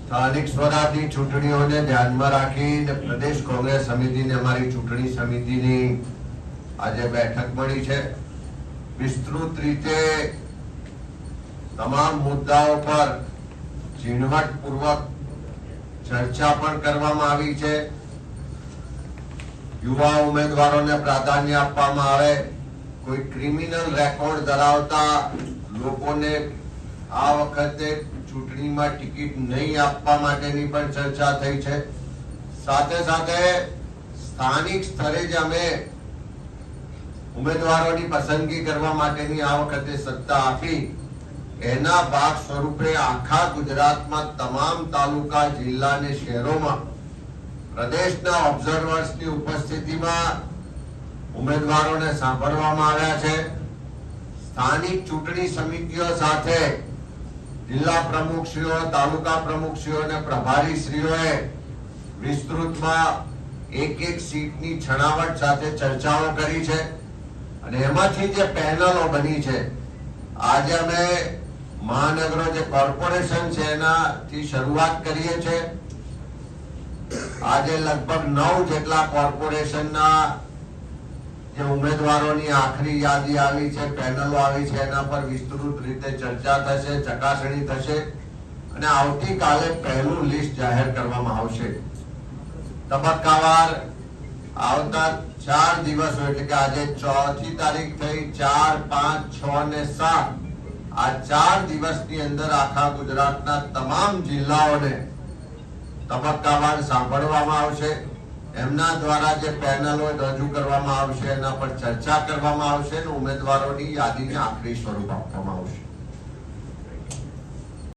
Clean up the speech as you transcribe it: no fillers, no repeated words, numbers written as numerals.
સ્થાનિક સ્વરાજની ચૂંટણીઓને ધ્યાનમાં રાખીને પ્રદેશ કોંગ્રેસ સમિતિને અમારી ચૂંટણી સમિતિની આજે બેઠક મળી છે। વિસ્તૃત રીતે તમામ મુદ્દાઓ પર ઝીણવટપૂર્વક ચર્ચા પણ કરવામાં આવી છે। યુવા ઉમેદવારોને પ્રાધાન્ય આપવામાં આવે, કોઈ ક્રિમિનલ રેકોર્ડ ધરાવતા લોકોને આ વખતે ચૂંટણીમાં ટિકિટ નહીં આપવા માટેની પણ ચર્ચા થઈ છે। સાથે સાથે સ્થાનિક સ્તરે જ અમે ઉમેદવારોની પસંદગી કરવા માટેની આ વખતે સત્તા આપી, એના ભાગ સ્વરૂપે આખા ગુજરાતમાં તમામ તાલુકા, જિલ્લા અને શહેરોમાં પ્રદેશના ઓબ્ઝર્વર્સની ઉપસ્થિતિમાં ઉમેદવારોને સાંભળવામાં આવ્યા છે। સ્થાનિક ચૂંટણી સમિતિઓ સાથે જિલ્લા પ્રમુખશ્રીઓ, તાલુકા પ્રમુખશ્રીઓ અને પ્રભારીશ્રીઓએ વિસ્તૃતમાં એક સીટની છણાવટ સાથે ચર્ચાઓ કરી છે અને એમાંથી જે પેનલો બની છે, આજે અમે મહાનગરો જે કોર્પોરેશન છે એનાથી શરૂઆત કરીએ છીએ। આજે લગભગ 9 જેટલા કોર્પોરેશનના જે ઉમેદવારોની આખરી યાદી આવી છે, પેનલો આવી છે, એના પર વિસ્તૃત રીતે ચર્ચા થશે, ચકાસણી થશે અને આવતીકાલે પહેલું લિસ્ટ જાહેર કરવામાં આવશે। તબક્કાવાર આવતા 4 દિવસો એટલે કે આજે 4મી તારીખ થઈ, 4, 5, 6 અને 7 આ 4 દિવસની અંદર આખા ગુજરાતના તમામ જિલ્લાઓને તબક્કાવાર સાંભળવામાં આવશે। એમના દ્વારા જે પેનલો રજૂ કરવામાં આવશે એના પર ચર્ચા કરવામાં આવશે અને ઉમેદવારોની યાદીને આખરી સ્વરૂપ આપવામાં આવશે।